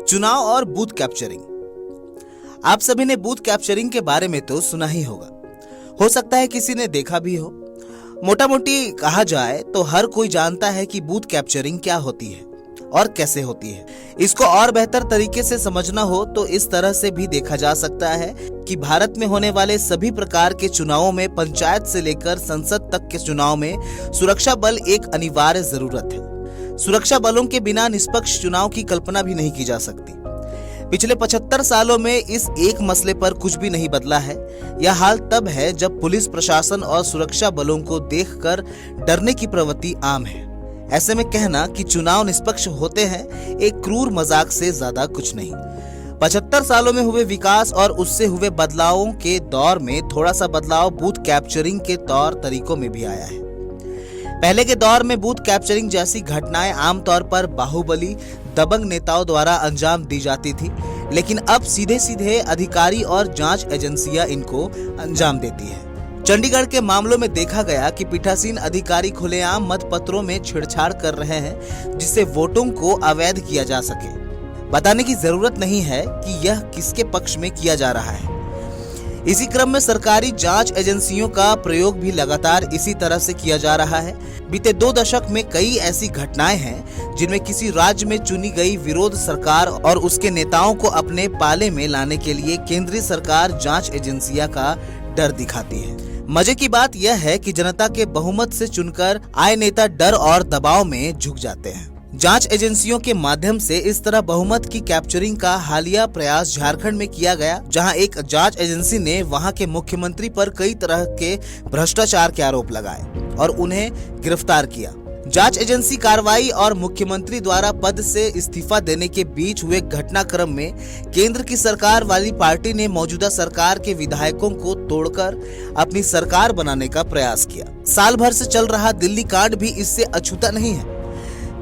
चुनाव और booth capturing. आप सभी ने बूथ कैप्चरिंग के बारे में तो सुना ही होगा, हो सकता है किसी ने देखा भी हो। मोटा मोटी कहा जाए तो हर कोई जानता है कि बूथ कैप्चरिंग क्या होती है और कैसे होती है। इसको और बेहतर तरीके से समझना हो तो इस तरह से भी देखा जा सकता है कि भारत में होने वाले सभी प्रकार के चुनावों में, पंचायत से लेकर संसद तक के चुनाव में, सुरक्षा बल एक अनिवार्य जरूरत है। सुरक्षा बलों के बिना निष्पक्ष चुनाव की कल्पना भी नहीं की जा सकती। पिछले 75 सालों में इस एक मसले पर कुछ भी नहीं बदला है। यह हाल तब है जब पुलिस प्रशासन और सुरक्षा बलों को देखकर डरने की प्रवृत्ति आम है। ऐसे में कहना कि चुनाव निष्पक्ष होते हैं एक क्रूर मजाक से ज्यादा कुछ नहीं। 75 सालों में हुए विकास और उससे हुए बदलावों के दौर में थोड़ा सा बदलाव बूथ कैप्चरिंग के तौर तरीकों में भी आया है। पहले के दौर में बूथ कैप्चरिंग जैसी घटनाएं आमतौर पर बाहुबली, दबंग नेताओं द्वारा अंजाम दी जाती थी, लेकिन अब सीधे सीधे अधिकारी और जांच एजेंसियां इनको अंजाम देती है। चंडीगढ़ के मामलों में देखा गया कि पीठासीन अधिकारी खुलेआम मतपत्रों में छेड़छाड़ कर रहे हैं, जिससे वोटों को अवैध किया जा सके। बताने की जरूरत नहीं है कि यह किसके पक्ष में किया जा रहा है। इसी क्रम में सरकारी जांच एजेंसियों का प्रयोग भी लगातार इसी तरह से किया जा रहा है। बीते 2 दशक में कई ऐसी घटनाएं हैं जिनमें किसी राज्य में चुनी गई विरोध सरकार और उसके नेताओं को अपने पाले में लाने के लिए केंद्रीय सरकार जांच एजेंसियां का डर दिखाती है। मजे की बात यह है कि जनता के बहुमत से चुनकर आए नेता डर और दबाव में झुक जाते हैं। जांच एजेंसियों के माध्यम से इस तरह बहुमत की कैप्चरिंग का हालिया प्रयास झारखंड में किया गया, जहां एक जांच एजेंसी ने वहां के मुख्यमंत्री पर कई तरह के भ्रष्टाचार के आरोप लगाए और उन्हें गिरफ्तार किया। जांच एजेंसी कार्रवाई और मुख्यमंत्री द्वारा पद से इस्तीफा देने के बीच हुए घटनाक्रम में केंद्र की सरकार वाली पार्टी ने मौजूदा सरकार के विधायकों को तोड़कर अपनी सरकार बनाने का प्रयास किया। साल भर से चल रहा दिल्ली कांड भी इससे अछूता नहीं है।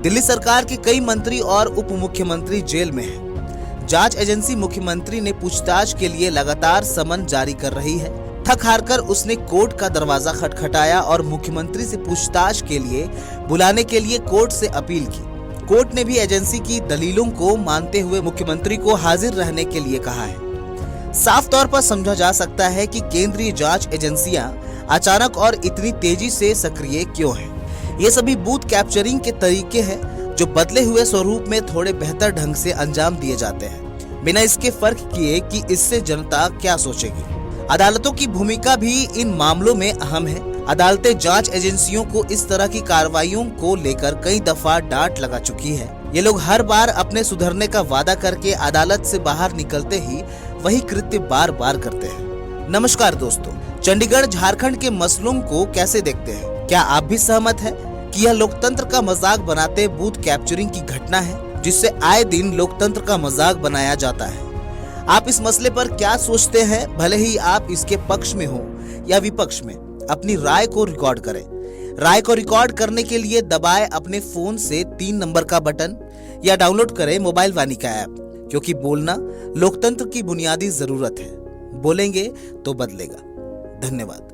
दिल्ली सरकार के कई मंत्री और उप मुख्यमंत्री जेल में हैं। जांच एजेंसी मुख्यमंत्री ने पूछताछ के लिए लगातार समन जारी कर रही है। थक हारकर उसने कोर्ट का दरवाजा खटखटाया और मुख्यमंत्री से पूछताछ के लिए बुलाने के लिए कोर्ट से अपील की। कोर्ट ने भी एजेंसी की दलीलों को मानते हुए मुख्यमंत्री को हाजिर रहने के लिए कहा है। साफ तौर पर समझा जा सकता है कि केंद्रीय जांच एजेंसियां अचानक और इतनी तेजी से सक्रिय क्यों हैं। ये सभी बूथ कैप्चरिंग के तरीके हैं जो बदले हुए स्वरूप में थोड़े बेहतर ढंग से अंजाम दिए जाते हैं, बिना इसके फर्क किए कि इससे जनता क्या सोचेगी। अदालतों की भूमिका भी इन मामलों में अहम है। अदालतें जांच एजेंसियों को इस तरह की कार्रवाइयों को लेकर कई दफा डांट लगा चुकी है। ये लोग हर बार अपने सुधरने का वादा करके अदालत से बाहर निकलते ही वही कृत्य बार बार करते हैं। नमस्कार दोस्तों, चंडीगढ़ झारखंड के मसलों को कैसे देखते हैं? क्या आप भी सहमत हैं कि यह लोकतंत्र का मजाक बनाते बूथ कैप्चरिंग की घटना है, जिससे आए दिन लोकतंत्र का मजाक बनाया जाता है? आप इस मसले पर क्या सोचते हैं? भले ही आप इसके पक्ष में हो या विपक्ष में, अपनी राय को रिकॉर्ड करें। राय को रिकॉर्ड करने के लिए दबाएं अपने फोन से 3 नंबर का बटन या डाउनलोड करें मोबाइल वाणी का ऐप, क्योंकि बोलना लोकतंत्र की बुनियादी जरूरत है। बोलेंगे तो बदलेगा। धन्यवाद।